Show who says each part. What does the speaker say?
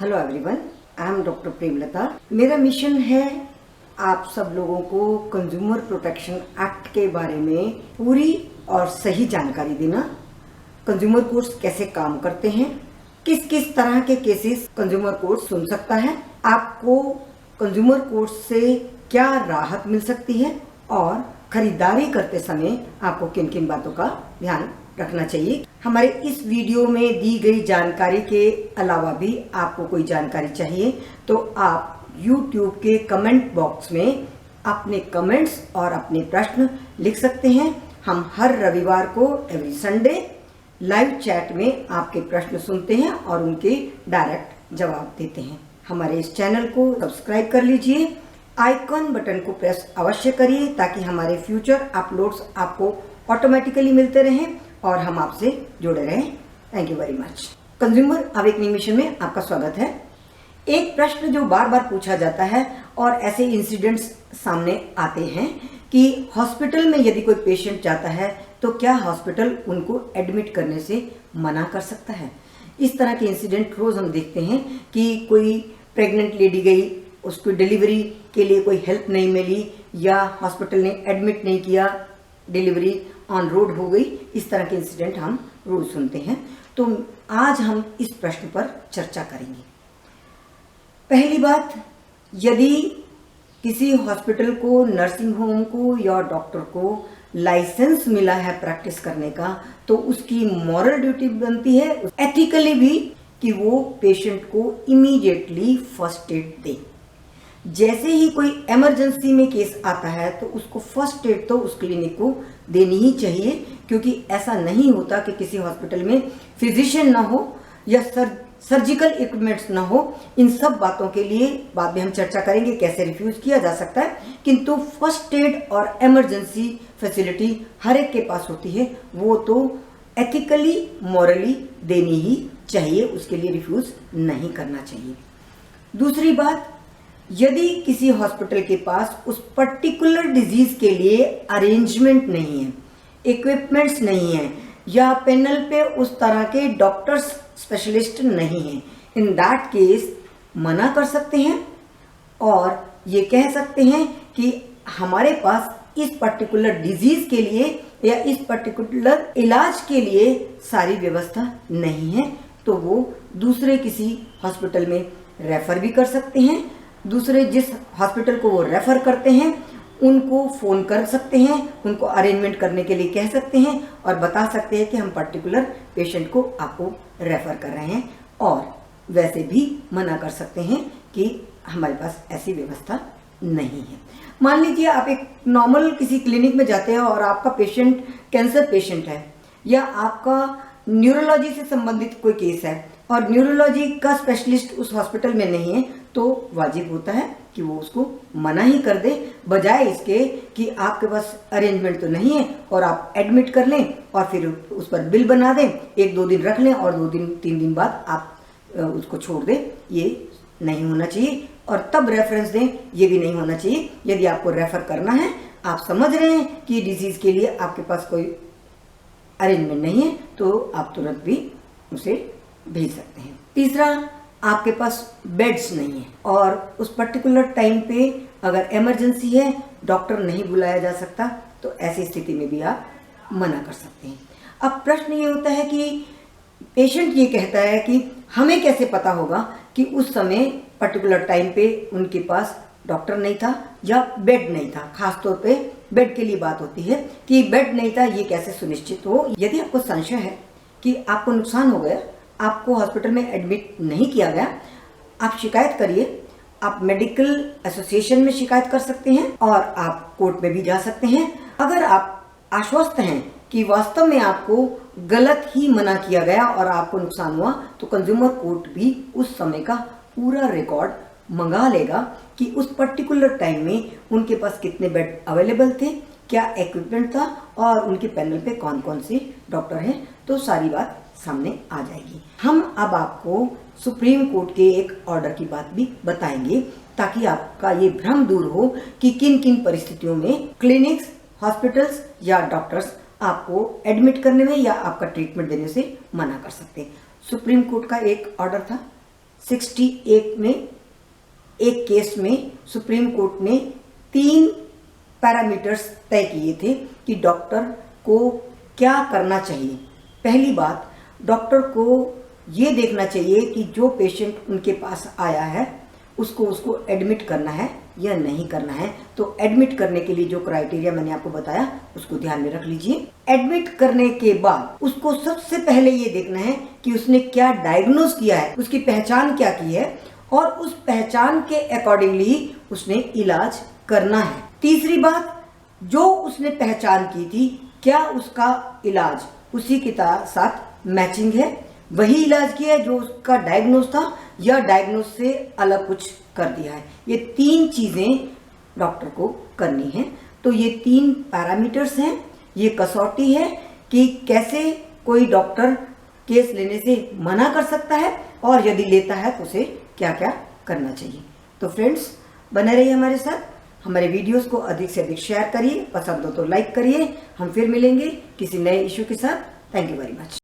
Speaker 1: Hello everyone, I am doctor Premlata. मेरा mission है आप सब लोगों को कंज्यूमर प्रोटेक्शन एक्ट के बारे में पूरी और सही जानकारी देना। कंज्यूमर कोर्ट्स कैसे काम करते हैं, किस किस तरह के केसेस कंज्यूमर कोर्ट सुन सकता है, आपको कंज्यूमर कोर्ट से क्या राहत मिल सकती है और खरीदारी करते समय आपको किन किन बातों का ध्यान रखना चाहिए। हमारे इस वीडियो में दी गई जानकारी के अलावा भी आपको कोई जानकारी चाहिए तो आप YouTube के कमेंट बॉक्स में अपने कमेंट्स और अपने प्रश्न लिख सकते हैं। हम हर रविवार को एवरी संडे लाइव चैट में आपके प्रश्न सुनते हैं और उनके डायरेक्ट जवाब देते हैं। हमारे इस चैनल को सब्सक्राइब कर लीजिए, आइकॉन बटन को प्रेस अवश्य करिए ताकि हमारे फ्यूचर अपलोड्स आपको ऑटोमेटिकली मिलते रहें और हम आपसे जुड़े रहें। Thank you very much. Consumer awakening mission में आपका स्वागत है। एक प्रश्न जो बार बार पूछा जाता है और ऐसे इंसिडेंट्स सामने आते हैं कि हॉस्पिटल में यदि कोई पेशेंट जाता है तो क्या हॉस्पिटल उनको एडमिट करने से मना कर सकता है। इस तरह के इंसिडेंट रोज हम देखते हैं कि कोई प्रेग्नेंट लेडी गई, उसको डिलीवरी के लिए कोई हेल्प नहीं मिली या हॉस्पिटल ने एडमिट नहीं किया, डिलीवरी ऑन रोड हो गई। इस तरह के इंसिडेंट हम रोज सुनते हैं। तो आज हम इस प्रश्न पर चर्चा करेंगे। पहली बात, यदि किसी हॉस्पिटल को, नर्सिंग होम को या डॉक्टर को लाइसेंस मिला है प्रैक्टिस करने का तो उसकी मॉरल ड्यूटी बनती है एथिकली भी कि वो पेशेंट को इमीडिएटली फर्स्ट एड दे। जैसे ही कोई इमरजेंसी में केस आता है तो उसको फर्स्ट एड तो उस क्लिनिक को देनी ही चाहिए, क्योंकि ऐसा नहीं होता कि किसी हॉस्पिटल में फिजिशियन ना हो या सर्जिकल इक्विपमेंट्स ना हो। इन सब बातों के लिए बाद में हम चर्चा करेंगे कैसे रिफ्यूज किया जा सकता है, किंतु फर्स्ट एड और इमरजेंसी फैसिलिटी हर एक के पास होती है, वो तो एथिकली मॉरली देनी ही चाहिए, उसके लिए रिफ्यूज नहीं करना चाहिए। दूसरी बात, यदि किसी हॉस्पिटल के पास उस पर्टिकुलर डिजीज के लिए अरेंजमेंट नहीं है, इक्विपमेंट्स नहीं है या पैनल पे उस तरह के डॉक्टर्स स्पेशलिस्ट नहीं है, इन दैट केस मना कर सकते हैं और ये कह सकते हैं कि हमारे पास इस पर्टिकुलर डिजीज के लिए या इस पर्टिकुलर इलाज के लिए सारी व्यवस्था नहीं है, तो वो दूसरे किसी हॉस्पिटल में रेफर भी कर सकते हैं। दूसरे जिस हॉस्पिटल को वो रेफर करते हैं उनको फोन कर सकते हैं, उनको अरेंजमेंट करने के लिए कह सकते हैं और बता सकते हैं कि हम पर्टिकुलर पेशेंट को आपको रेफर कर रहे हैं, और वैसे भी मना कर सकते हैं कि हमारे पास ऐसी व्यवस्था नहीं है। मान लीजिए आप एक नॉर्मल किसी क्लिनिक में जाते हैं और आपका पेशेंट कैंसर पेशेंट है या आपका न्यूरोलॉजी से संबंधित कोई केस है और न्यूरोलॉजी का स्पेशलिस्ट उस हॉस्पिटल में नहीं है, तो वाजिब होता है कि वो उसको मना ही कर दे, बजाय इसके कि आपके पास अरेंजमेंट तो नहीं है और आप एडमिट कर लें और फिर उस पर बिल बना दें, 1-2 दिन रख लें और 2-3 दिन बाद आप उसको छोड़ दें। ये नहीं होना चाहिए और तब रेफरेंस दें, ये भी नहीं होना चाहिए। यदि आपको रेफर करना है, आप समझ रहे हैं कि डिजीज के लिए आपके पास कोई अरेंजमेंट नहीं है, तो आप तुरंत भी उसे भेज सकते हैं। तीसरा, आपके पास बेड्स नहीं है और उस पर्टिकुलर टाइम पे अगर इमरजेंसी है, डॉक्टर नहीं बुलाया जा सकता, तो ऐसी स्थिति में भी आप मना कर सकते हैं। अब प्रश्न ये होता है कि पेशेंट ये कहता है कि हमें कैसे पता होगा कि उस समय पर्टिकुलर टाइम पे उनके पास डॉक्टर नहीं था या बेड नहीं था। खासतौर पे बेड के लिए बात होती है कि बेड नहीं था, ये कैसे सुनिश्चित हो। यदि आपको संशय है कि आपको नुकसान हो गया, आपको हॉस्पिटल में एडमिट नहीं किया गया, आप शिकायत करिए। आप मेडिकल एसोसिएशन में शिकायत कर सकते हैं और आप कोर्ट में भी जा सकते हैं। अगर आप आश्वस्त हैं कि वास्तव में आपको गलत ही मना किया गया और आपको नुकसान हुआ, तो कंज्यूमर कोर्ट भी उस समय का पूरा रिकॉर्ड मंगा लेगा कि उस पर्टिकुलर टाइम में उनके पास कितने बेड अवेलेबल थे, क्या इक्विपमेंट था और उनके पैनल पे कौन कौन से डॉक्टर हैं, तो सारी बात सामने आ जाएगी। हम अब आपको सुप्रीम कोर्ट के एक ऑर्डर की बात भी बताएंगे ताकि आपका ये भ्रम दूर हो कि किन किन परिस्थितियों में क्लिनिक्स, हॉस्पिटल्स या डॉक्टर्स आपको एडमिट करने में या आपका ट्रीटमेंट देने से मना कर सकते हैं। सुप्रीम कोर्ट का एक ऑर्डर था 68 में एक केस में सुप्रीम कोर्ट ने 3 पैरामीटर्स तय किए थे कि डॉक्टर को क्या करना चाहिए। पहली बात, डॉक्टर को ये देखना चाहिए कि जो पेशेंट उनके पास आया है उसको एडमिट करना है या नहीं करना है। तो एडमिट करने के लिए जो क्राइटेरिया मैंने आपको बताया उसको ध्यान में रख लीजिए। एडमिट करने के बाद उसको सबसे पहले ये देखना है कि उसने क्या डायग्नोज किया है, उसकी पहचान क्या की है और उस पहचान के अकॉर्डिंगली उसने इलाज करना है। तीसरी बात, जो उसने पहचान की थी क्या उसका इलाज उसी के साथ मैचिंग है, वही इलाज किया है जो उसका डायग्नोज था या डायग्नोज से अलग कुछ कर दिया है। ये 3 चीजें डॉक्टर को करनी है। तो ये 3 पैरामीटर्स हैं, ये कसौटी है कि कैसे कोई डॉक्टर केस लेने से मना कर सकता है और यदि लेता है तो उसे क्या क्या करना चाहिए। तो फ्रेंड्स, बने रहिए हमारे साथ, हमारे वीडियोस को अधिक से अधिक शेयर करिए, पसंद हो तो लाइक करिए। हम फिर मिलेंगे किसी नए इश्यू के साथ। Thank you very much.